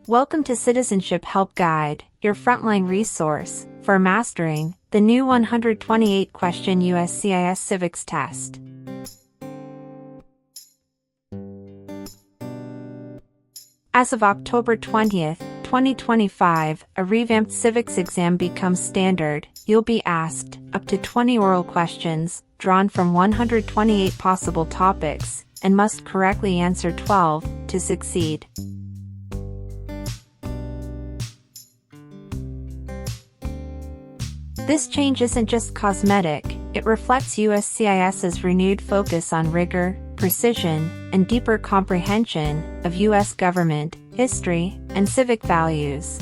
Welcome to Citizenship Help Guide, your frontline resource for mastering the new 128-question USCIS Civics test. As of October 20th, 2025, a revamped civics exam becomes standard. You'll be asked up to 20 oral questions, drawn from 128 possible topics, and must correctly answer 12 to succeed. This change isn't just cosmetic, it reflects USCIS's renewed focus on rigor, precision, and deeper comprehension of U.S. government, history, and civic values.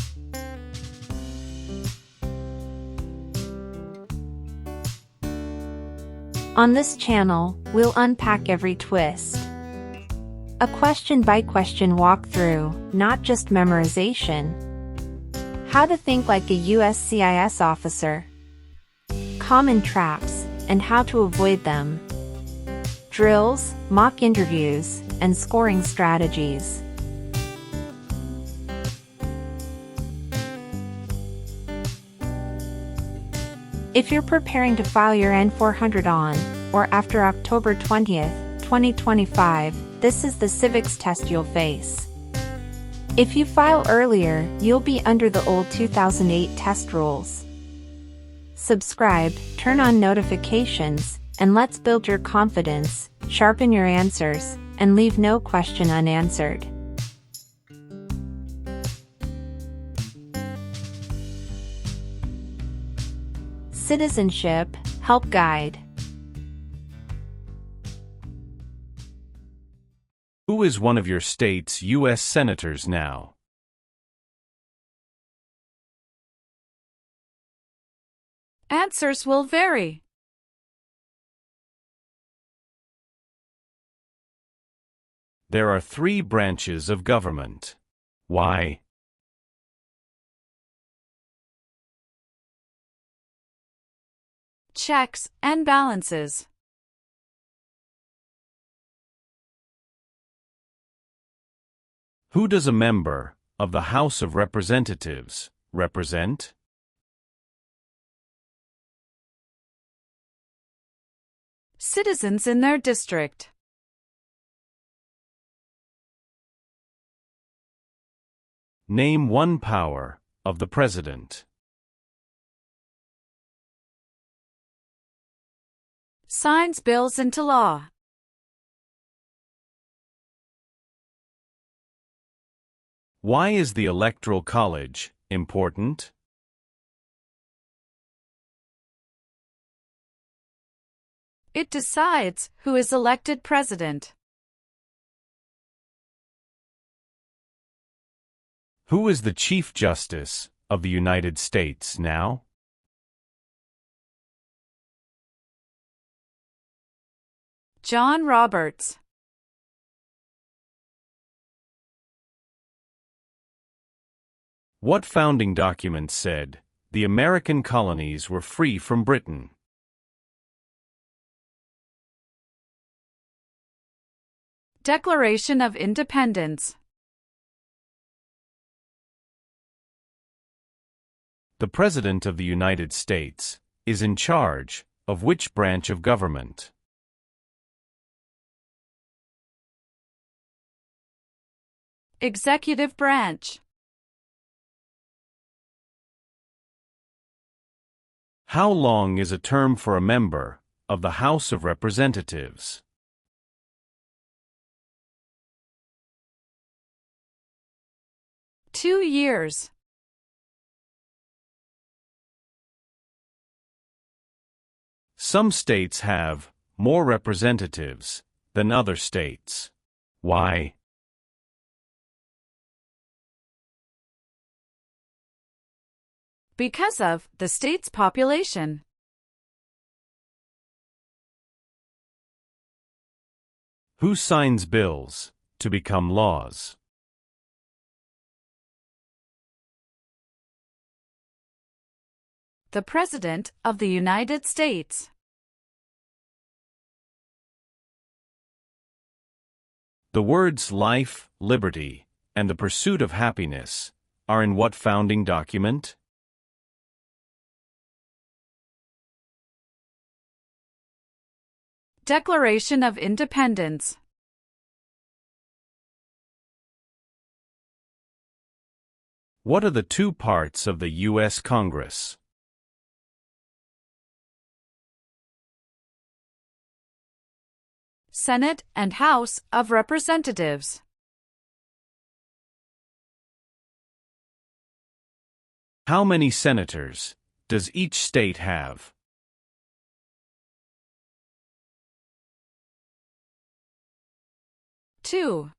On this channel, we'll unpack every twist. A question-by-question walkthrough, not just memorization. How to think like a USCIS officer. Common traps, and how to avoid them. Drills, mock interviews, and scoring strategies. If you're preparing to file your N-400 on, or after October 20th, 2025, this is the civics test you'll face. If you file earlier, you'll be under the old 2008 test rules. Subscribe, turn on notifications, and let's build your confidence, sharpen your answers, and leave no question unanswered. Citizenship Help Guide. Who is one of your state's U.S. senators now? Answers will vary. There are 3 branches of government. Why? Checks and balances. Who does a member of the House of Representatives represent? Citizens in their district. Name one power of the President. Signs bills into law. Why is the Electoral College important? It decides who is elected president. Who is the Chief Justice of the United States now? John Roberts. What founding document said the American colonies were free from Britain? Declaration of Independence. The President of the United States is in charge of which branch of government? Executive branch. How long is a term for a member of the House of Representatives? Two years. Some states have more representatives than other states. Why? Because of the state's population. Who signs bills to become laws? The President of the United States. The words life, liberty, and the pursuit of happiness are in what founding document? Declaration of Independence. What are the two parts of the U.S. Congress? Senate and House of Representatives. How many senators does each state have? Two.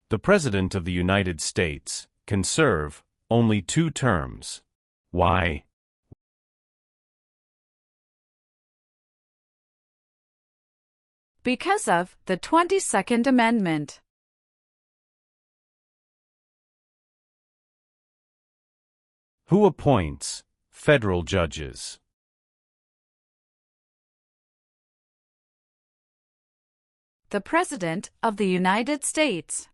The President of the United States can serve only 2 terms. Why? Because of the 22nd Amendment. Who appoints federal judges? The President of the United States.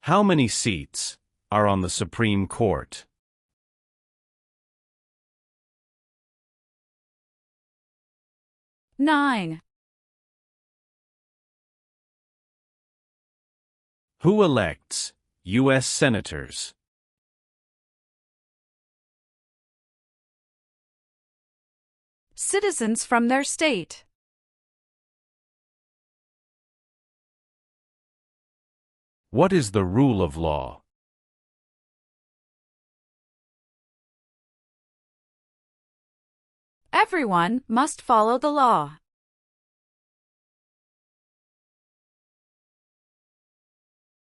How many seats are on the Supreme Court? Nine. Who elects U.S. senators? Citizens from their state. What is the rule of law? Everyone must follow the law.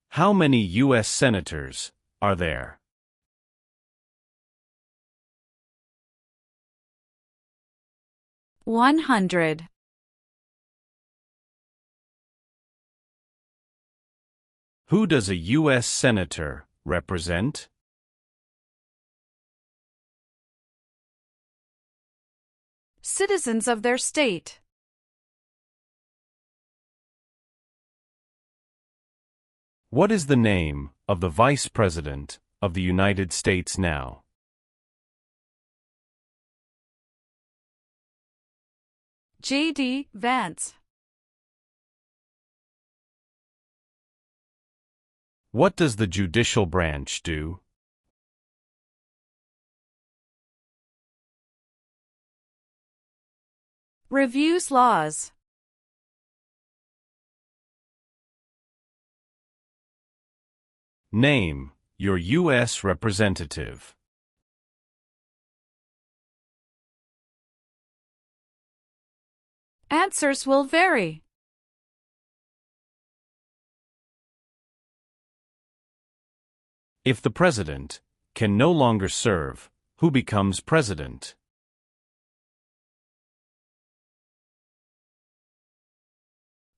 How many U.S. senators are there? One 100. Who does a U.S. senator represent? Citizens of their state. What is the name of the Vice President of the United States now? J.D. Vance. What does the judicial branch do? Reviews laws. Name your U.S. representative. Answers will vary. If the president can no longer serve, who becomes president?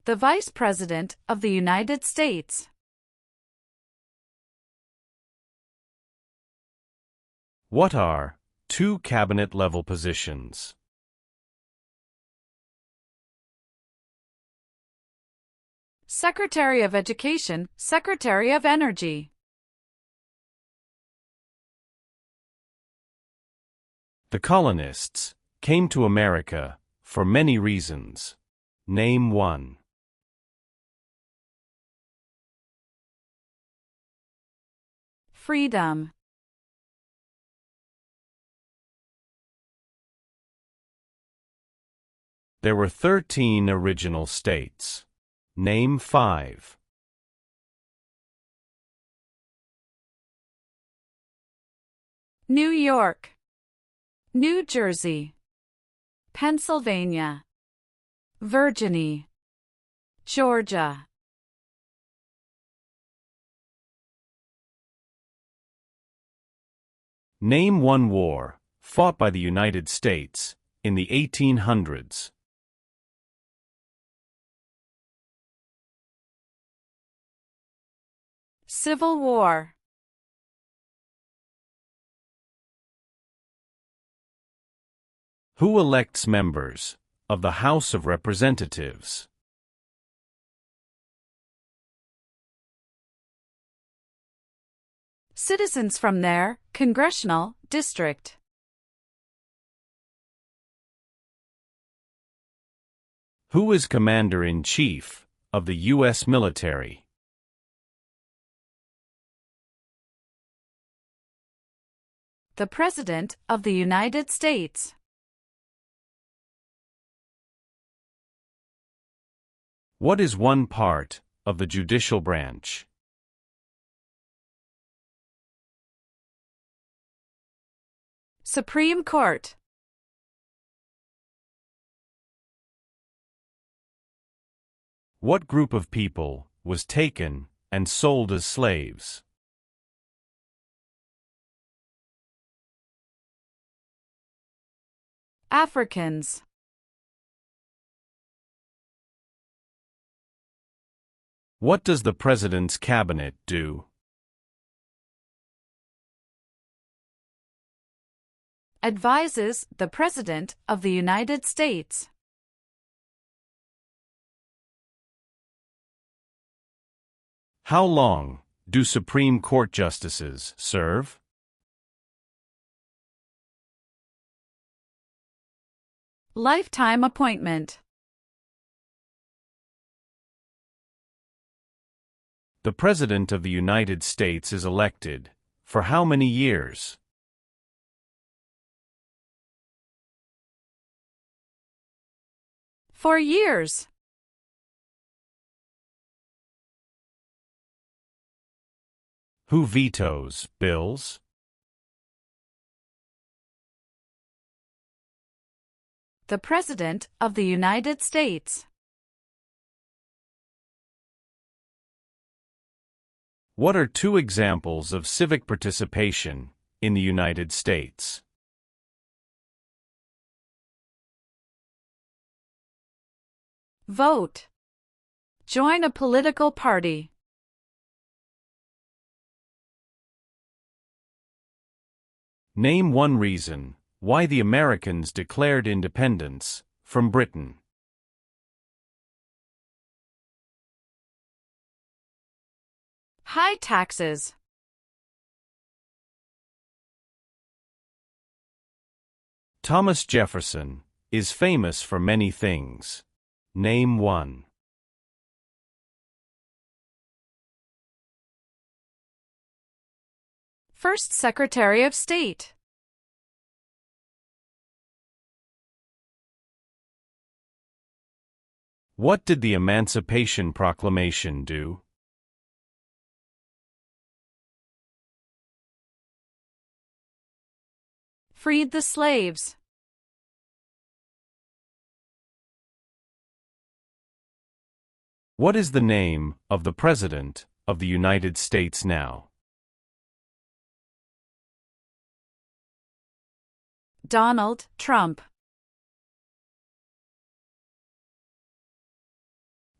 The Vice President of the United States. What are 2 cabinet-level positions? Secretary of Education, Secretary of Energy. The colonists came to America for many reasons. Name one. Freedom. There were 13 original states. Name 5. New York, New Jersey, Pennsylvania, Virginia, Georgia. Name one war fought by the United States in the 1800s. Civil War. Who elects members of the House of Representatives? Citizens from their congressional district. Who is Commander-in-Chief of the U.S. military? The President of the United States. What is one part of the judicial branch? Supreme Court. What group of people was taken and sold as slaves? Africans. What does the President's cabinet do? Advises the President of the United States. How long do Supreme Court justices serve? Lifetime appointment. The President of the United States is elected for how many years? For years. Who vetoes bills? The President of the United States. What are two examples of civic participation in the United States? Vote. Join a political party. Name one reason why the Americans declared independence from Britain. High taxes. Thomas Jefferson is famous for many things. Name one. First Secretary of State. What did the Emancipation Proclamation do? Freed the slaves. What is the name of the President of the United States now? Donald Trump.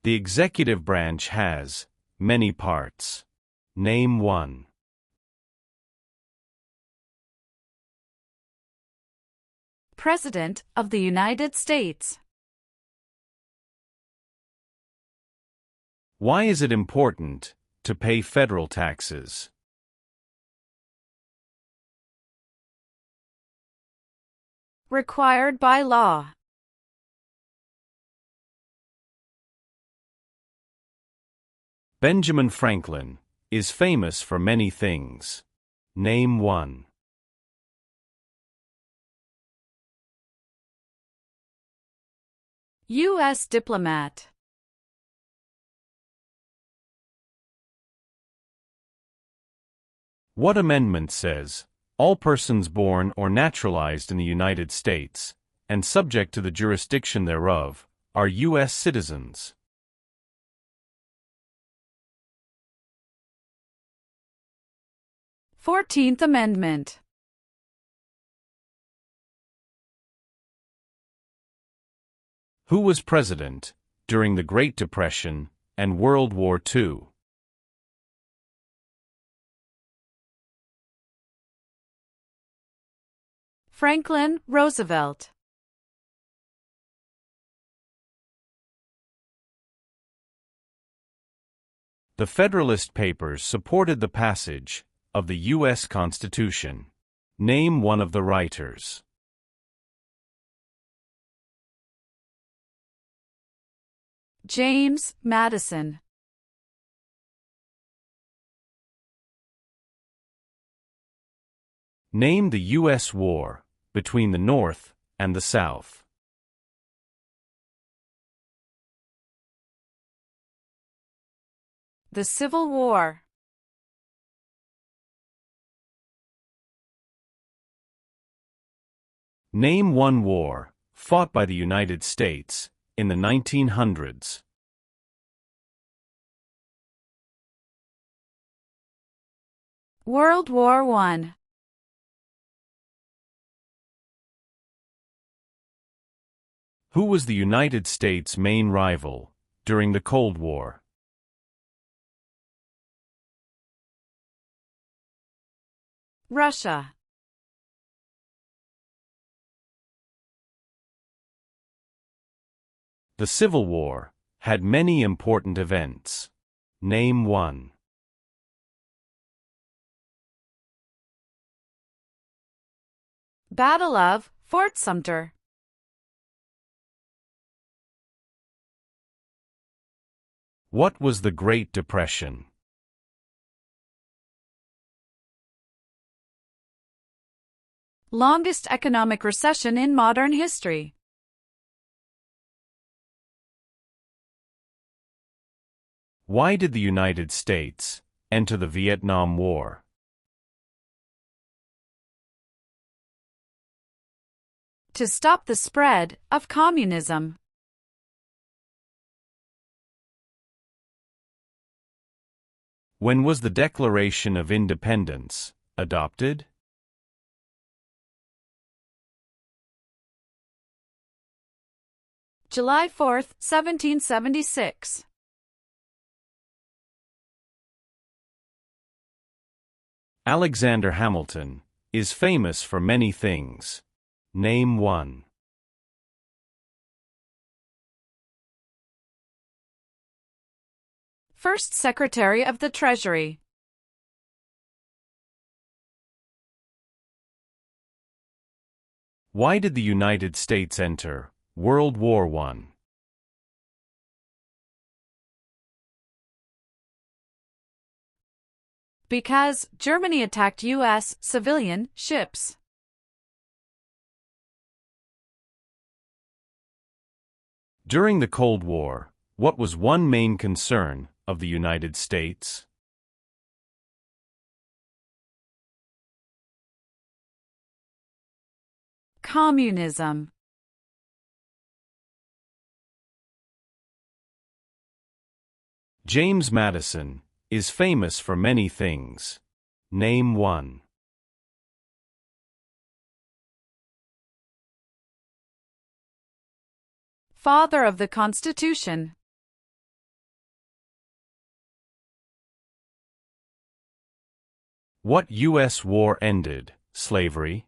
The executive branch has many parts. Name one. President of the United States. Why is it important to pay federal taxes? Required by law. Benjamin Franklin is famous for many things. Name one. U.S. diplomat. What amendment says, all persons born or naturalized in the United States, and subject to the jurisdiction thereof, are U.S. citizens? Fourteenth Amendment. Who was president during the Great Depression and World War II? Franklin Roosevelt. The Federalist Papers supported the passage of the U.S. Constitution. Name one of the writers. James Madison. Name the U.S. war between the North and the South. The Civil War. Name one war fought by the United States in the 1900s. World War I. Who was the United States' main rival during the Cold War? Russia. The Civil War had many important events. Name one. Battle of Fort Sumter. What was the Great Depression? Longest economic recession in modern history. Why did the United States enter the Vietnam War? To stop the spread of communism. When was the Declaration of Independence adopted? July 4, 1776. Alexander Hamilton is famous for many things. Name one. First Secretary of the Treasury. Why did the United States enter World War I? Because Germany attacked U.S. civilian ships. During the Cold War, what was one main concern of the United States? Communism. James Madison is famous for many things. Name one. Father of the Constitution. What U.S. war ended slavery?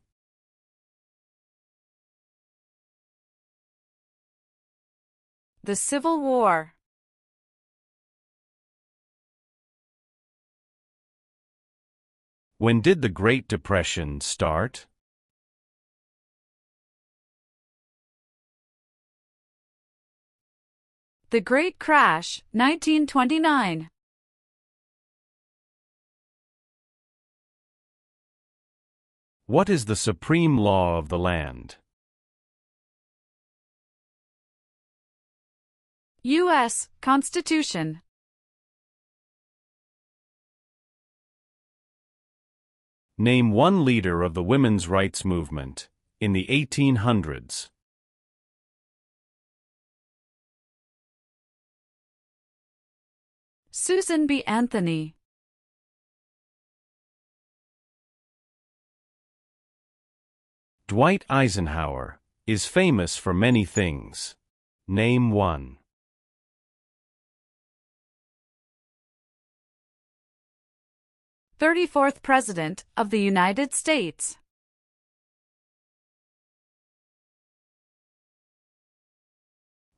The Civil War. When did the Great Depression start? The Great Crash, 1929. What is the supreme law of the land? U.S. Constitution. Name one leader of the women's rights movement in the 1800s. Susan B. Anthony. Dwight Eisenhower is famous for many things. Name one. 34th President of the United States.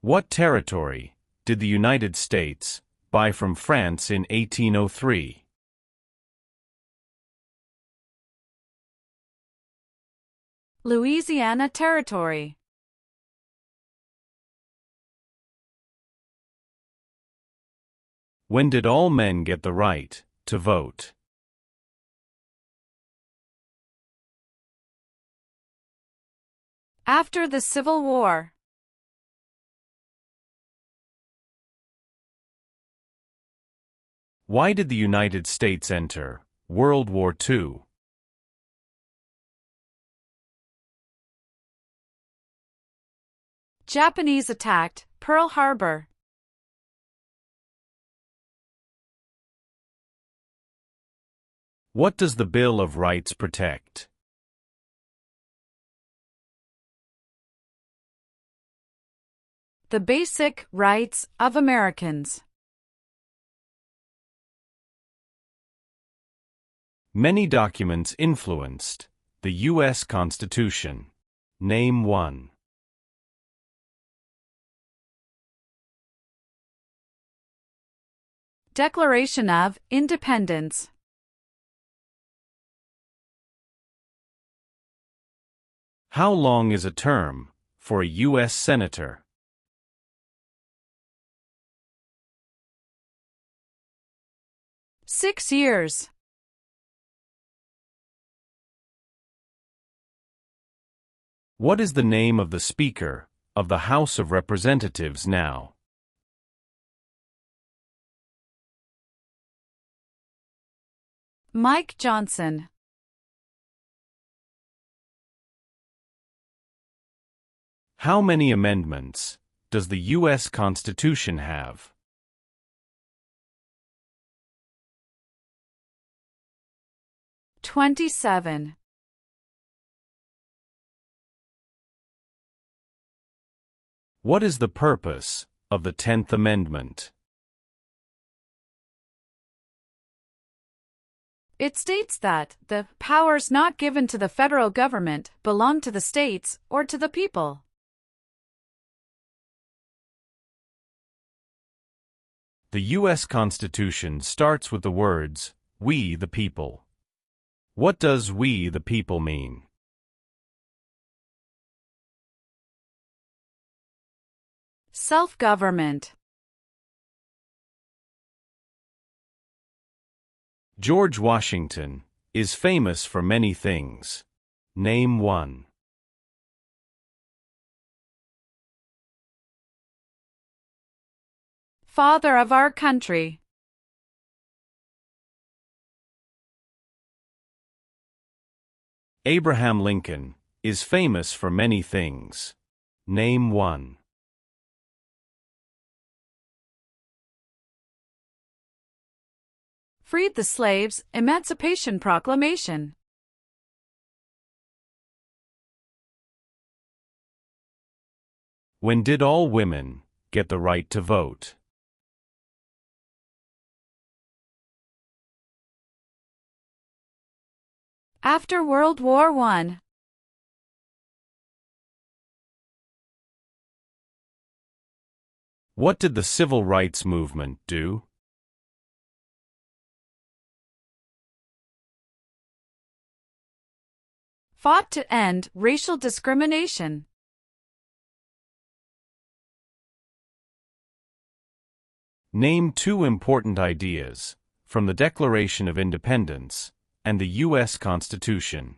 What territory did the United States Buy from France in 1803. Louisiana Territory. When did all men get the right to vote? After the Civil War. Why did the United States enter World War II? Japanese attacked Pearl Harbor. What does the Bill of Rights protect? The basic rights of Americans. Many documents influenced the U.S. Constitution. Name one. Declaration of Independence. How long is a term for a U.S. Senator? Six years. What is the name of the Speaker of the House of Representatives now? Mike Johnson. How many amendments does the U.S. Constitution have? 27. What is the purpose of the 10th Amendment? It states that the powers not given to the federal government belong to the states or to the people. The U.S. Constitution starts with the words, "We the people." What does "we the people" mean? Self-government. George Washington is famous for many things. Name one. Father of our country. Abraham Lincoln is famous for many things. Name one. Freed the slaves, Emancipation Proclamation. When did all women get the right to vote? After World War I. What did the Civil Rights Movement do? Fought to end racial discrimination. Name two important ideas from the Declaration of Independence and the U.S. Constitution.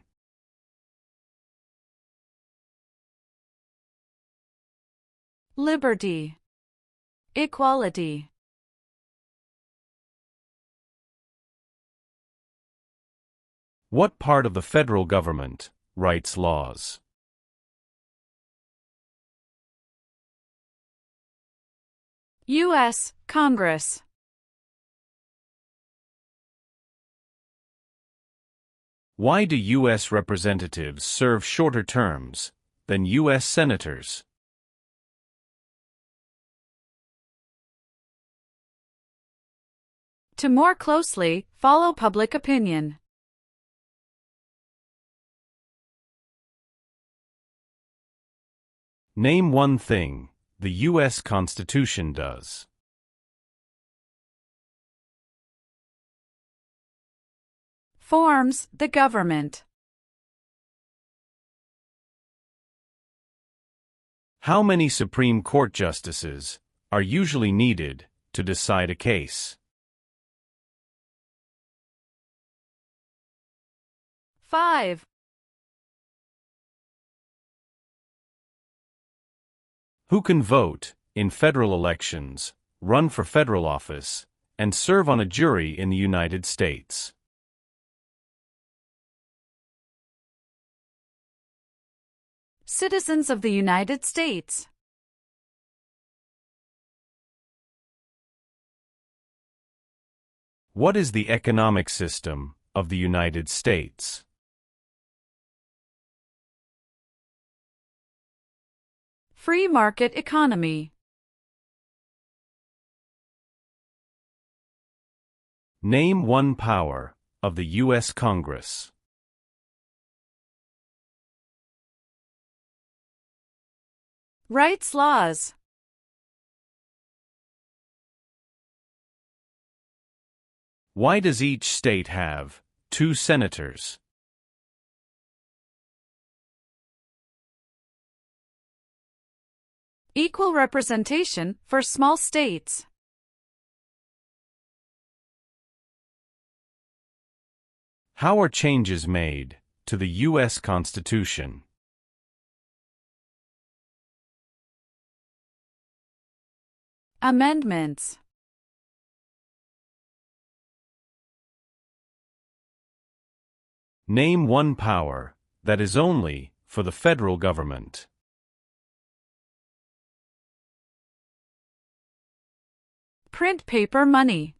Liberty. Equality. What part of the federal government writes laws? U.S. Congress. Why do U.S. representatives serve shorter terms than U.S. senators? To more closely follow public opinion. Name one thing the U.S. Constitution does. Forms the government. How many Supreme Court justices are usually needed to decide a case? 5. Who can vote in federal elections, run for federal office, and serve on a jury in the United States? Citizens of the United States. What is the economic system of the United States? Free market economy. Name one power of the U.S. Congress. Rights laws. Why does each state have 2 senators? Equal representation for small states. How are changes made to the U.S. Constitution? Amendments. Name one power that is only for the federal government. Print paper money.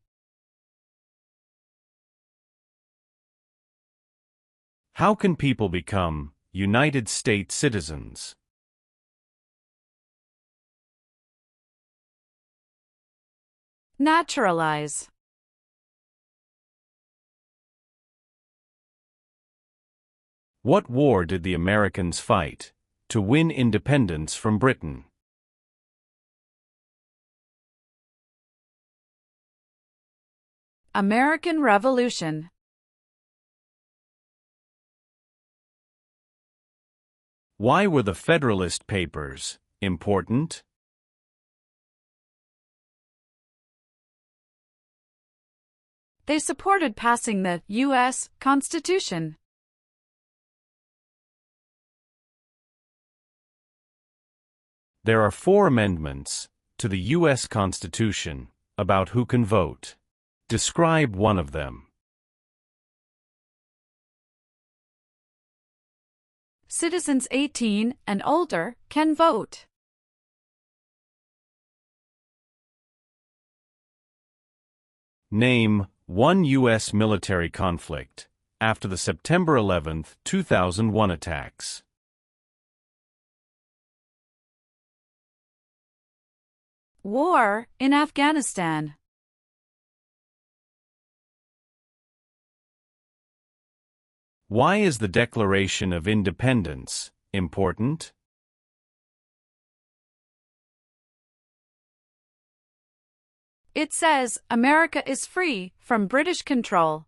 How can people become United States citizens? Naturalize. What war did the Americans fight to win independence from Britain? American Revolution. Why were the Federalist Papers important? They supported passing the U.S. Constitution. There are 4 amendments to the U.S. Constitution about who can vote. Describe one of them. Citizens 18 and older can vote. Name one U.S. military conflict after the September 11, 2001 attacks. War in Afghanistan. Why is the Declaration of Independence important? It says America is free from British control.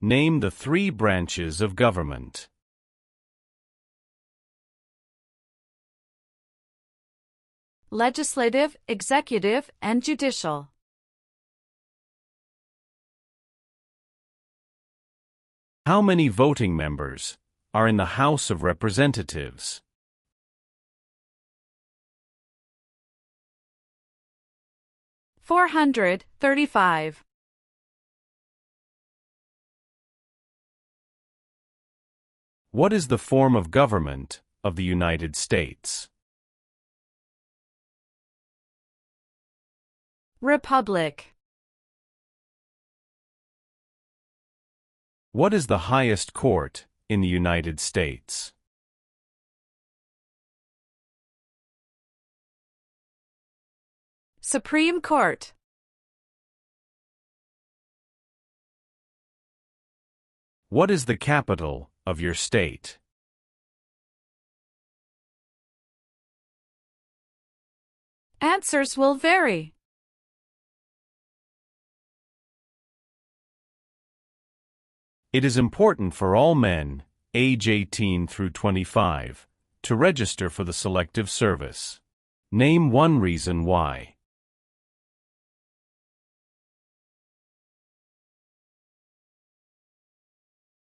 Name the 3 branches of government. Legislative, executive, and judicial. How many voting members are in the House of Representatives? 435. What is the form of government of the United States? Republic. What is the highest court in the United States? Supreme Court. What is the capital of your state? Answers will vary. It is important for all men, age 18 through 25, to register for the Selective Service. Name one reason why.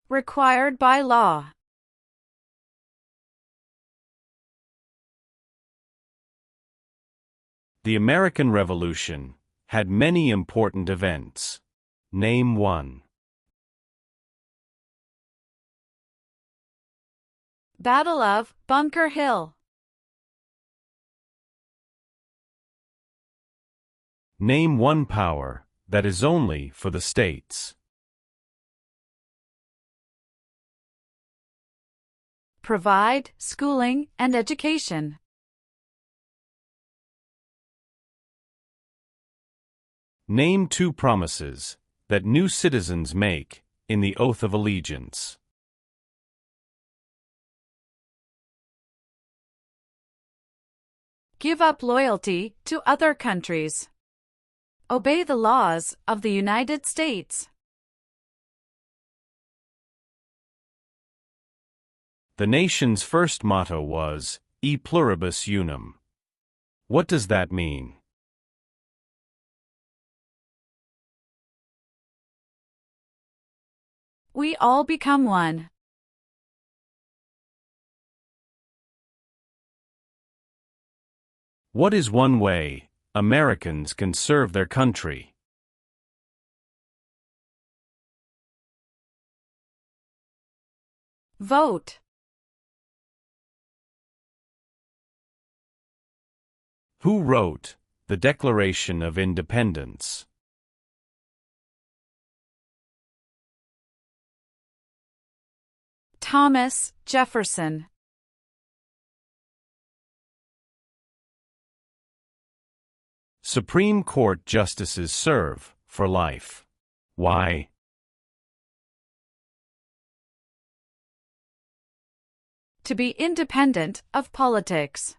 Required by law. The American Revolution had many important events. Name one. Battle of Bunker Hill. Name one power that is only for the states. Provide schooling and education. Name two promises that new citizens make in the oath of allegiance. Give up loyalty to other countries. Obey the laws of the United States. The nation's first motto was, E pluribus unum. What does that mean? We all become one. What is one way Americans can serve their country? Vote. Who wrote the Declaration of Independence? Thomas Jefferson. Supreme Court justices serve for life. Why? To be independent of politics.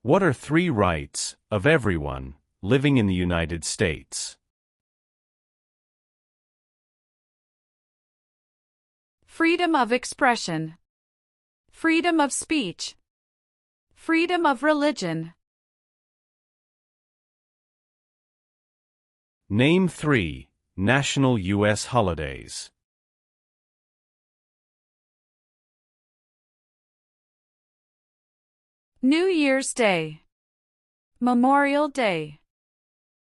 What are three rights of everyone living in the United States? Freedom of expression. Freedom of speech. Freedom of religion. Name three national U.S. holidays. New Year's Day. Memorial Day.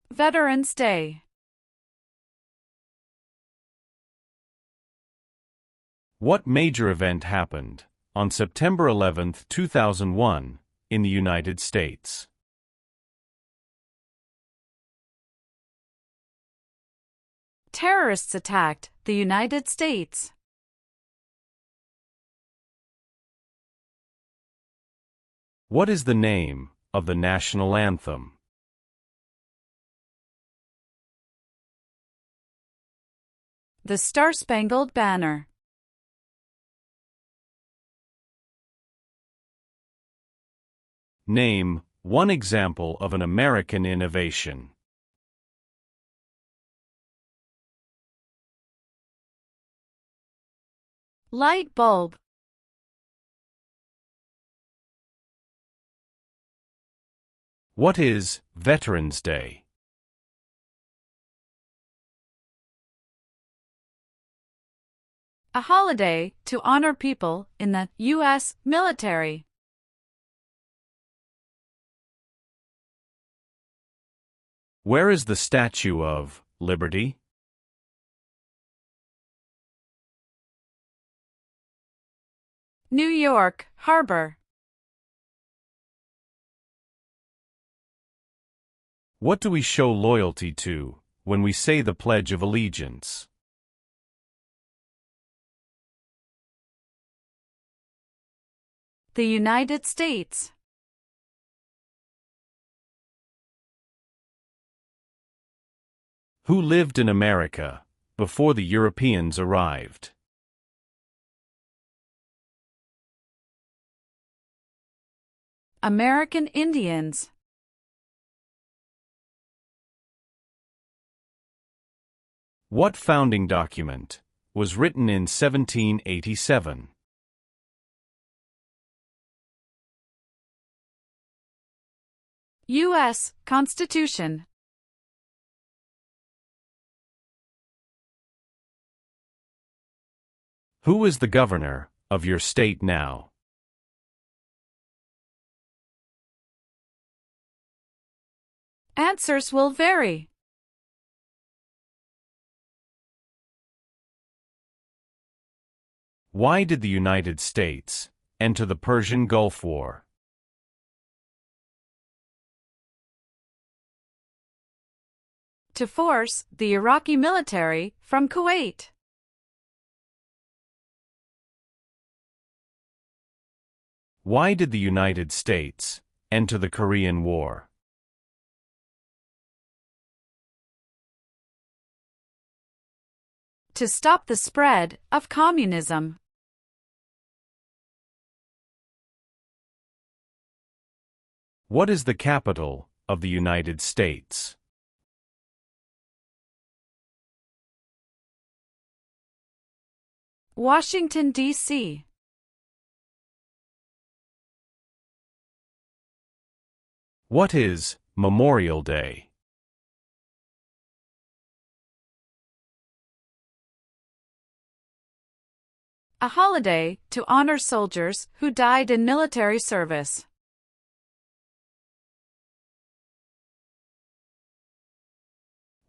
Veterans Day. What major event happened on September 11, 2001, in the United States? Terrorists attacked the United States. What is the name of the national anthem? The Star-Spangled Banner. Name one example of an American innovation. Light bulb. What is Veterans Day? A holiday to honor people in the U.S. military. Where is the Statue of Liberty? New York Harbor. What do we show loyalty to when we say the Pledge of Allegiance? The United States. Who lived in America before the Europeans arrived? American Indians. What founding document was written in 1787? U.S. Constitution. Who is the governor of your state now? Answers will vary. Why did the United States enter the Persian Gulf War? To force the Iraqi military from Kuwait. Why did the United States enter the Korean War? To stop the spread of communism. What is the capital of the United States? Washington, D.C. What is Memorial Day? A holiday to honor soldiers who died in military service.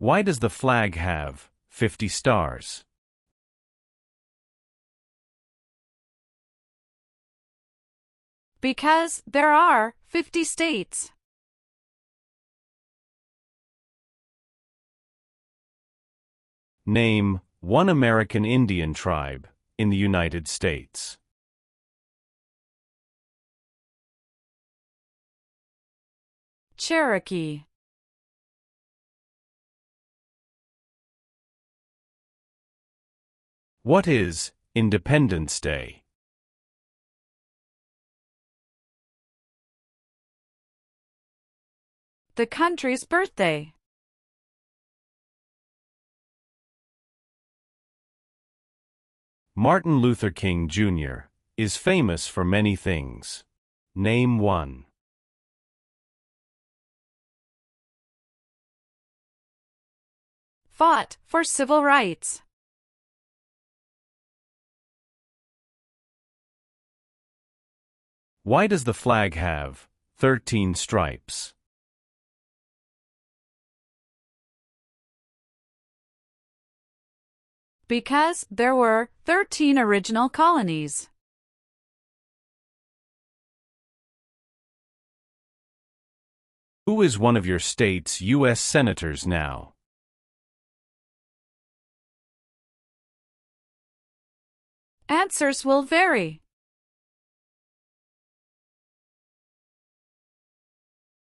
Why does the flag have 50 stars? Because there are 50 states. Name one American Indian tribe in the United States. Cherokee. What is Independence Day? The country's birthday. Martin Luther King Jr. is famous for many things. Name one. Fought for civil rights. Why does the flag have 13 stripes? Because there were 13 original colonies. Who is one of your state's U.S. senators now? Answers will vary.